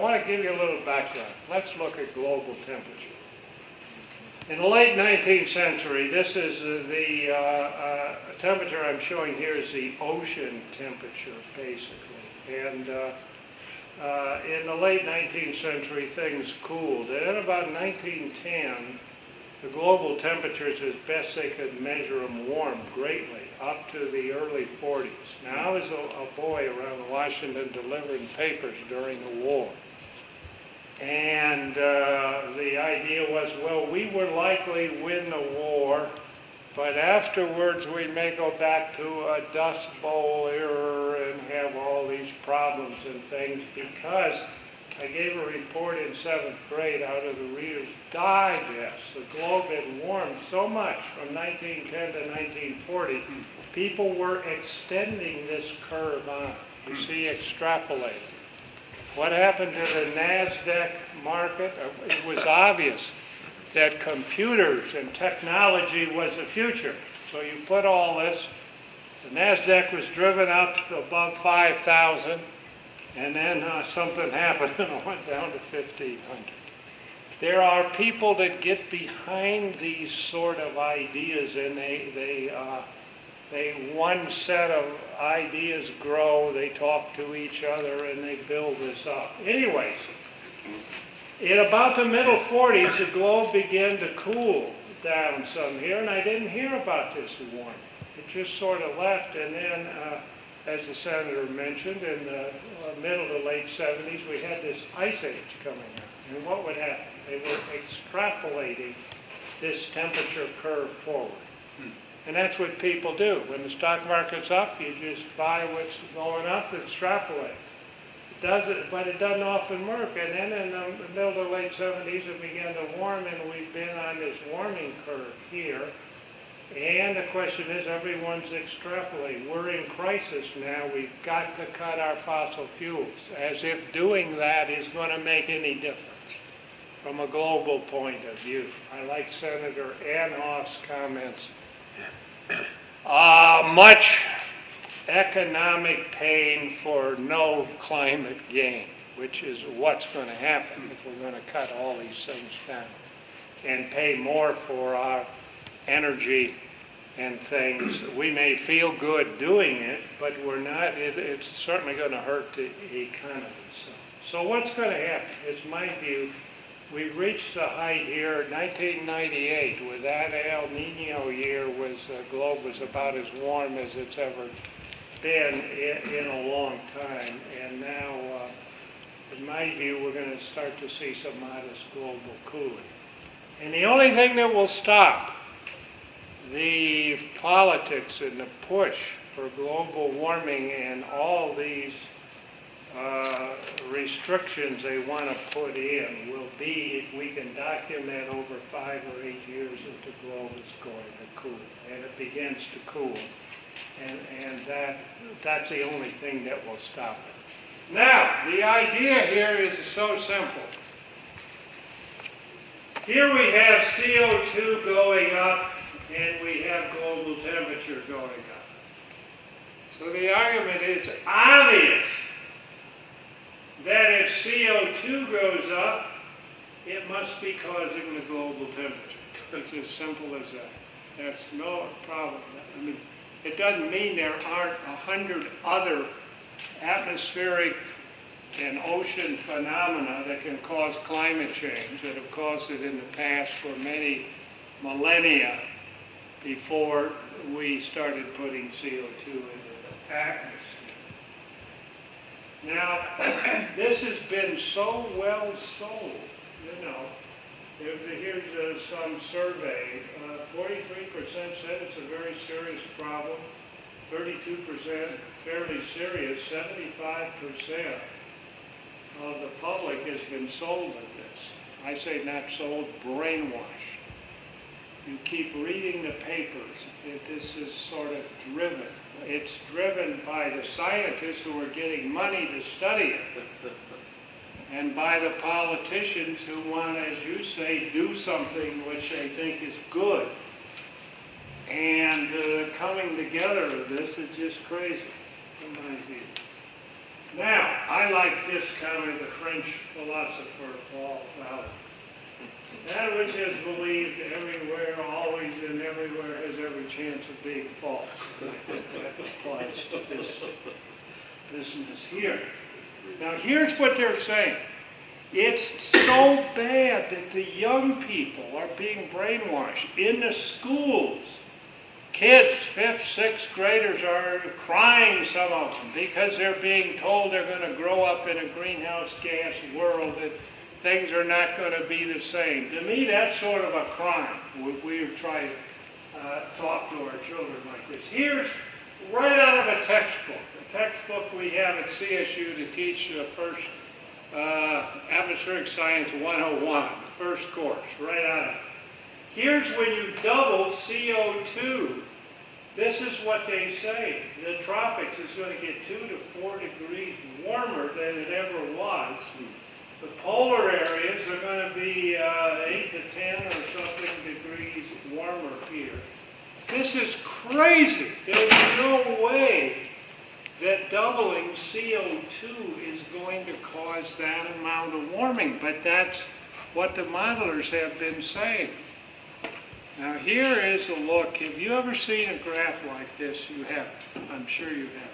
want to give you a little background. Let's look at global temperature. In the late 19th century, this is the temperature I'm showing here is the ocean temperature, basically. And in the late 19th century, things cooled. And in about 1910, the global temperatures, as best they could measure them, warmed greatly, up to the early 40s. Now, I was a boy around Washington delivering papers during the war. And the idea was, well, we would likely win the war, but afterwards we may go back to a Dust Bowl era and have all these problems and things, because I gave a report in 7th grade out of the Reader's Digest. The globe had warmed so much from 1910 to 1940, people were extending this curve on. You see, extrapolating. What happened to the NASDAQ market? It was obvious that computers and technology was the future. So you put all this, the NASDAQ was driven up above 5,000, and then something happened and it went down to 1,500. There are people that get behind these sort of ideas, and they one set of ideas grow, they talk to each other, and they build this up. Anyways, in about the middle 40s, the globe began to cool down some here, and I didn't hear about this warming. It just sort of left, and then, as the senator mentioned, in the middle to late 70s, we had this ice age coming out. And what would happen? They were extrapolating this temperature curve forward. And that's what people do. When the stock market's up, you just buy what's going up and extrapolate. But it doesn't often work. And then in the middle to late 70s, it began to warm, and we've been on this warming curve here. And the question is, everyone's extrapolating. We're in crisis now. We've got to cut our fossil fuels, as if doing that is going to make any difference from a global point of view. I like Senator Anhoff's comments. Much economic pain for no climate gain, which is what's going to happen if we're going to cut all these things down and pay more for our energy and things. We may feel good doing it, but we're not. It's certainly going to hurt the economy. So what's going to happen? It's my view. We reached the height here in 1998 with that El Nino year. The globe was about as warm as it's ever been in a long time. And now, in my view, we're going to start to see some modest global cooling. And the only thing that will stop the politics and the push for global warming and all these restrictions they want to put in will be if we can document over 5 or 8 years that the globe is going to cool, and it begins to cool, and that's the only thing that will stop it. Now, the idea here is so simple. Here we have CO2 going up, and we have global temperature going up. So the argument is obvious that if CO2 goes up, it must be causing the global temperature. It's as simple as that. That's no problem. I mean, it doesn't mean there aren't 100 other atmospheric and ocean phenomena that can cause climate change, that have caused it in the past for many millennia before we started putting CO2 into the atmosphere. Now, this has been so well sold, you know. Here's some survey. 43% said it's a very serious problem. 32% fairly serious. 75% of the public has been sold to this. I say not sold, brainwashed. You keep reading the papers. This is sort of driven. It's driven by the scientists who are getting money to study it, and by the politicians who want, as you say, do something which they think is good. And coming together of this is just crazy, in my view. Now, I like this comment, the French philosopher Paul Valéry. That which is believed everywhere, always and everywhere, has every chance of being false. I think that applies to this business here. Now, here's what they're saying. It's so bad that the young people are being brainwashed in the schools. Kids, 5th, 6th graders are crying, some of them, because they're being told they're going to grow up in a greenhouse gas world, that things are not going to be the same. To me, that's sort of a crime. We try to talk to our children like this. Here's right out of a textbook. The textbook we have at CSU to teach the first Atmospheric Science 101, first course, right out of it. Here's when you double CO2. This is what they say. The tropics is going to get 2 to 4 degrees warmer than it ever was. The polar areas are going to be 8 to 10 or something degrees warmer here. This is crazy. There's no way that doubling CO2 is going to cause that amount of warming, but that's what the modelers have been saying. Now here is a look. Have you ever seen a graph like this? You have. I'm sure you have.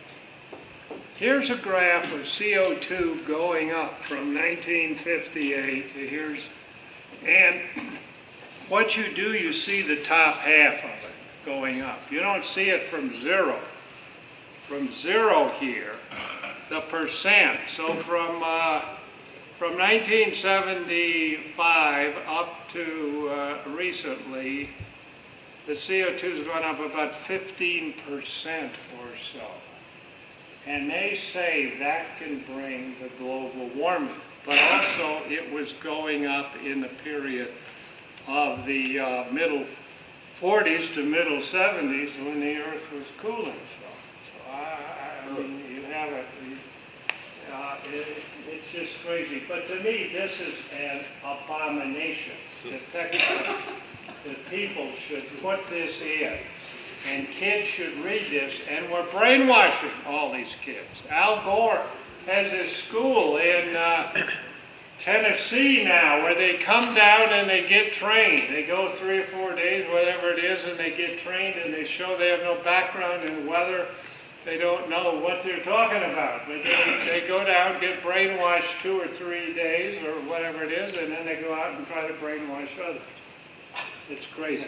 Here's a graph of CO2 going up from 1958 to here's, and what you do, you see the top half of it going up. You don't see it from zero. From zero here, the percent. So from 1975 up to recently, the CO2 has gone up about 15% or so. And they say that can bring the global warming. But also it was going up in the period of the middle 40s to middle 70s when the Earth was cooling. So I mean, you have it. It's just crazy. But to me, this is an abomination. The people should put this in, and kids should read this, and we're brainwashing all these kids. Al Gore has this school in Tennessee now where they come down and they get trained. They go 3 or 4 days, whatever it is, and they get trained, and they show they have no background in weather. They don't know what they're talking about, but they go down, get brainwashed 2 or 3 days or whatever it is, and then they go out and try to brainwash others. It's crazy.